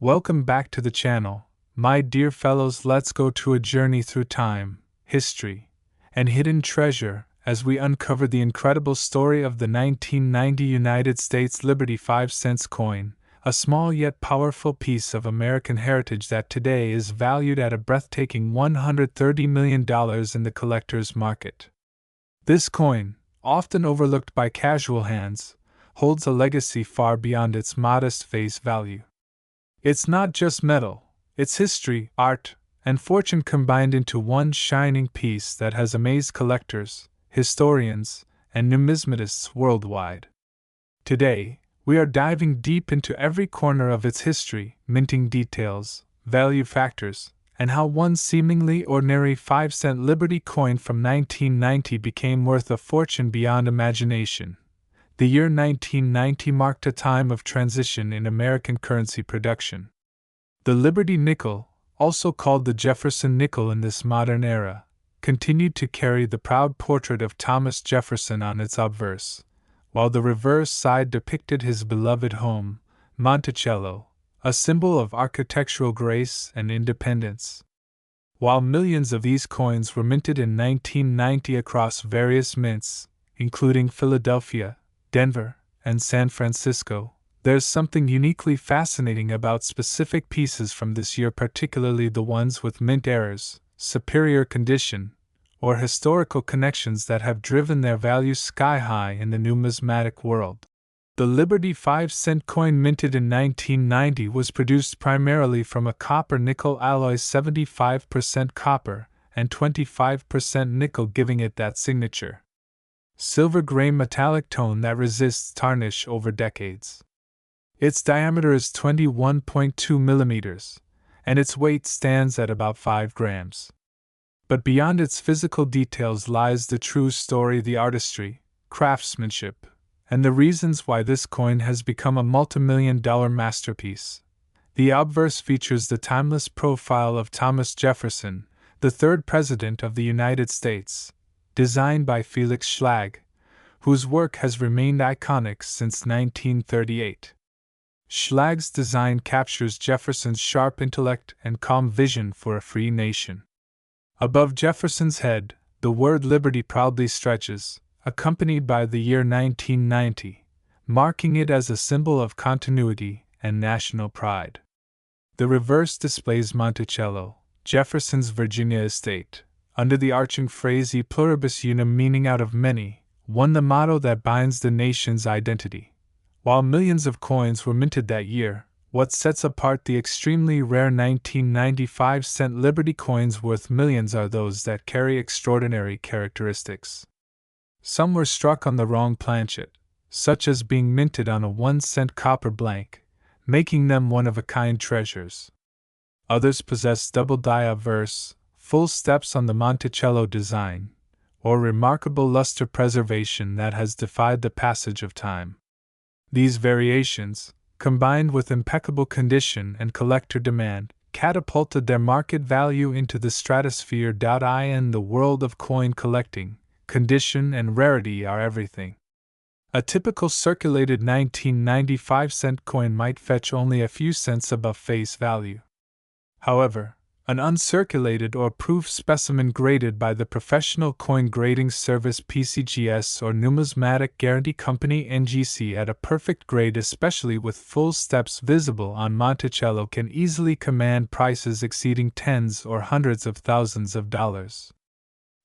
Welcome back to the channel, my dear fellows. Let's go to a journey through time, history, and hidden treasure as we uncover the incredible story of the 1990 United States Liberty 5-cent coin, a small yet powerful piece of American heritage that today is valued at a breathtaking $130 million in the collector's market. This coin, often overlooked by casual hands, holds a legacy far beyond its modest face value. It's not just metal, it's history, art, and fortune combined into one shining piece that has amazed collectors, historians, and numismatists worldwide. Today, we are diving deep into every corner of its history, minting details, value factors, and how one seemingly ordinary 5-cent Liberty coin from 1990 became worth a fortune beyond imagination. The year 1990 marked a time of transition in American currency production. The Liberty nickel, also called the Jefferson nickel in this modern era, continued to carry the proud portrait of Thomas Jefferson on its obverse, while the reverse side depicted his beloved home, Monticello, a symbol of architectural grace and independence. While millions of these coins were minted in 1990 across various mints, including Philadelphia, Denver, and San Francisco, there's something uniquely fascinating about specific pieces from this year, particularly the ones with mint errors, superior condition, or historical connections that have driven their value sky high in the numismatic world. The Liberty 5-cent coin minted in 1990 was produced primarily from a copper-nickel alloy, 75% copper and 25% nickel, giving it that signature silver-gray metallic tone that resists tarnish over decades. Its diameter is 21.2 millimeters, and its weight stands at about 5 grams. But beyond its physical details lies the true story: the artistry, craftsmanship, and the reasons why this coin has become a multi-million-dollar masterpiece. The obverse features the timeless profile of Thomas Jefferson, the third President of the United States, designed by Felix Schlag, whose work has remained iconic since 1938. Schlag's design captures Jefferson's sharp intellect and calm vision for a free nation. Above Jefferson's head, the word Liberty proudly stretches, accompanied by the year 1990, marking it as a symbol of continuity and national pride. The reverse displays Monticello, Jefferson's Virginia estate, under the arching phrase E pluribus unum, meaning out of many, one, the motto that binds the nation's identity. While millions of coins were minted that year, what sets apart the extremely rare 1990 5-cent Liberty coins worth millions are those that carry extraordinary characteristics. Some were struck on the wrong planchet, such as being minted on a 1-cent copper blank, making them one-of-a-kind treasures. Others possess double die obverse, full steps on the Monticello design, or remarkable luster preservation that has defied the passage of time. These variations, combined with impeccable condition and collector demand, catapulted their market value into the stratosphere. In the world of coin collecting, condition and rarity are everything. A typical circulated 1990 5-cent coin might fetch only a few cents above face value. However, an uncirculated or proof specimen graded by the Professional Coin Grading Service (PCGS) or Numismatic Guarantee Company (NGC) at a perfect grade, especially with full steps visible on Monticello, can easily command prices exceeding tens or hundreds of thousands of dollars.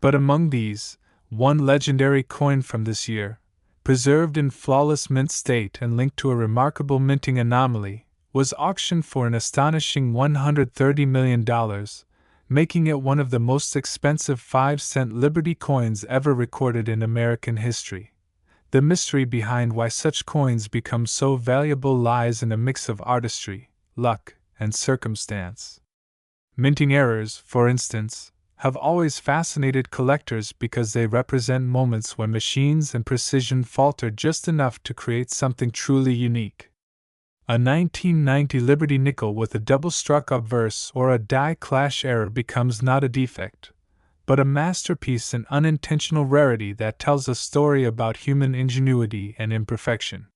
But among these, one legendary coin from this year, preserved in flawless mint state and linked to a remarkable minting anomaly, was auctioned for an astonishing $130 million, making it one of the most expensive 5-cent Liberty coins ever recorded in American history. The mystery behind why such coins become so valuable lies in a mix of artistry, luck, and circumstance. Minting errors, for instance, have always fascinated collectors because they represent moments when machines and precision falter just enough to create something truly unique. A 1990 Liberty nickel with a double-struck obverse or a die clash error becomes not a defect, but a masterpiece, an unintentional rarity that tells a story about human ingenuity and imperfection.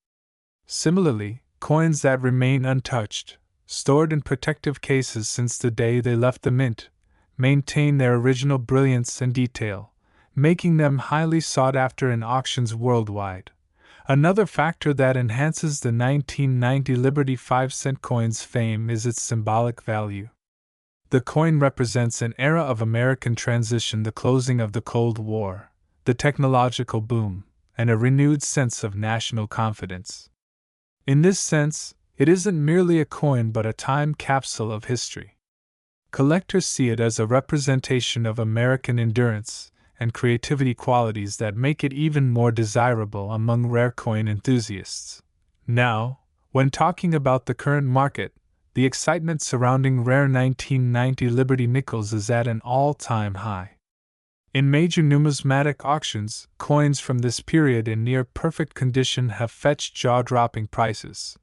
Similarly, coins that remain untouched, stored in protective cases since the day they left the mint, maintain their original brilliance and detail, making them highly sought after in auctions worldwide. Another factor that enhances the 1990 Liberty 5-cent coin's fame is its symbolic value. The coin represents an era of American transition, the closing of the Cold War, the technological boom, and a renewed sense of national confidence. In this sense, it isn't merely a coin but a time capsule of history. Collectors see it as a representation of American endurance and creativity, qualities that make it even more desirable among rare coin enthusiasts. Now, when talking about the current market, the excitement surrounding rare 1990 Liberty nickels is at an all-time high. In major numismatic auctions, coins from this period in near-perfect condition have fetched jaw-dropping prices.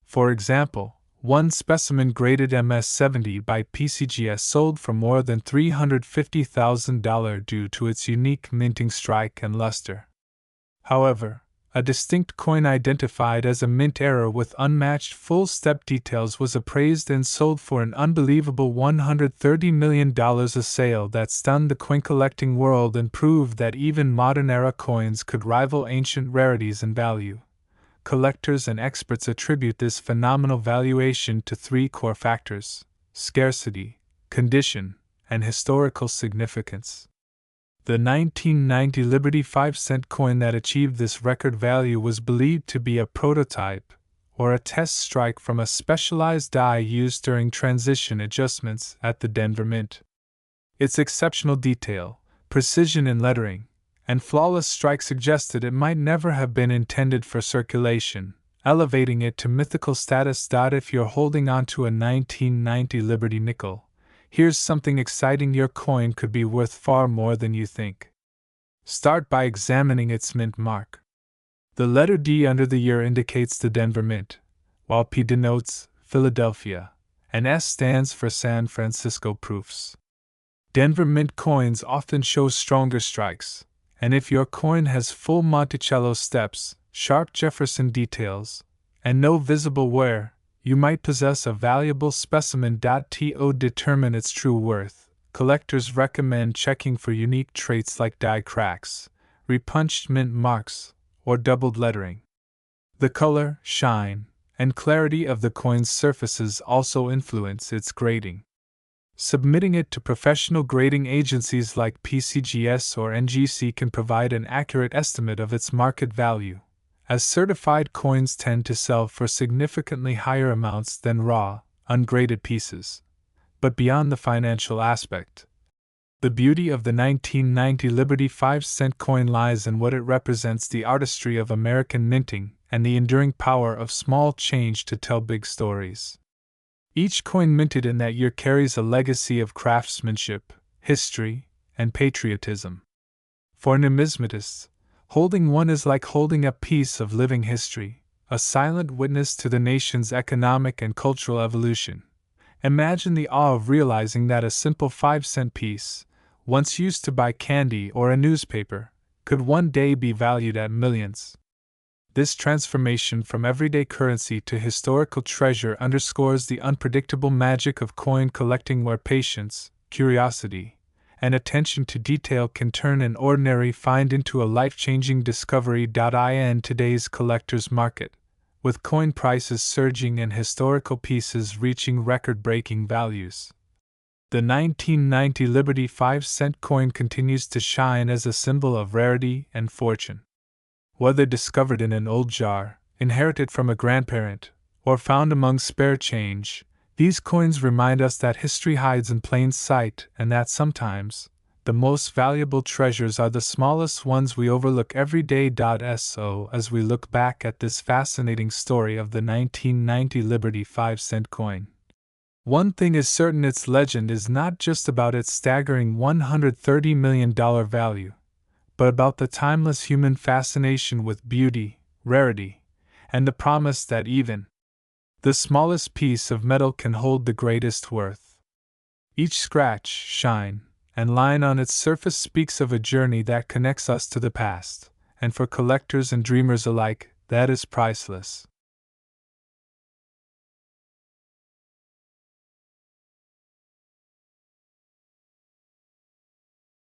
For example, one specimen graded MS-70 by PCGS sold for more than $350,000 due to its unique minting strike and luster. However, a distinct coin identified as a mint error with unmatched full-step details was appraised and sold for an unbelievable $130 million, a sale that stunned the coin collecting world and proved that even modern-era coins could rival ancient rarities in value. Collectors and experts attribute this phenomenal valuation to three core factors: scarcity, condition, and historical significance. The 1990 Liberty 5-cent coin that achieved this record value was believed to be a prototype, or a test strike from a specialized die used during transition adjustments at the Denver Mint. Its exceptional detail, precision in lettering, and flawless strike suggested it might never have been intended for circulation, elevating it to mythical status. If you're holding onto a 1990 Liberty nickel, here's something exciting: your coin could be worth far more than you think. Start by examining its mint mark. The letter D under the year indicates the Denver Mint, while P denotes Philadelphia, and S stands for San Francisco Proofs. Denver Mint coins often show stronger strikes, and if your coin has full Monticello steps, sharp Jefferson details, and no visible wear, you might possess a valuable specimen. To determine its true worth, collectors recommend checking for unique traits like die cracks, repunched mint marks, or doubled lettering. The color, shine, and clarity of the coin's surfaces also influence its grading. Submitting it to professional grading agencies like PCGS or NGC can provide an accurate estimate of its market value, as certified coins tend to sell for significantly higher amounts than raw, ungraded pieces. But beyond the financial aspect, the beauty of the 1990 Liberty 5-cent coin lies in what it represents: the artistry of American minting and the enduring power of small change to tell big stories. Each coin minted in that year carries a legacy of craftsmanship, history, and patriotism. For numismatists, holding one is like holding a piece of living history, a silent witness to the nation's economic and cultural evolution. Imagine the awe of realizing that a simple 5-cent piece, once used to buy candy or a newspaper, could one day be valued at millions. This transformation from everyday currency to historical treasure underscores the unpredictable magic of coin collecting, where patience, curiosity, and attention to detail can turn an ordinary find into a life-changing discovery. In today's collector's market, with coin prices surging and historical pieces reaching record-breaking values, the 1990 Liberty 5-cent coin continues to shine as a symbol of rarity and fortune. Whether discovered in an old jar, inherited from a grandparent, or found among spare change, these coins remind us that history hides in plain sight and that sometimes the most valuable treasures are the smallest ones we overlook every day. So, as we look back at this fascinating story of the 1990 Liberty 5-cent coin, one thing is certain: its legend is not just about its staggering $130 million value, but about the timeless human fascination with beauty, rarity, and the promise that even the smallest piece of metal can hold the greatest worth. Each scratch, shine, and line on its surface speaks of a journey that connects us to the past, and for collectors and dreamers alike, that is priceless.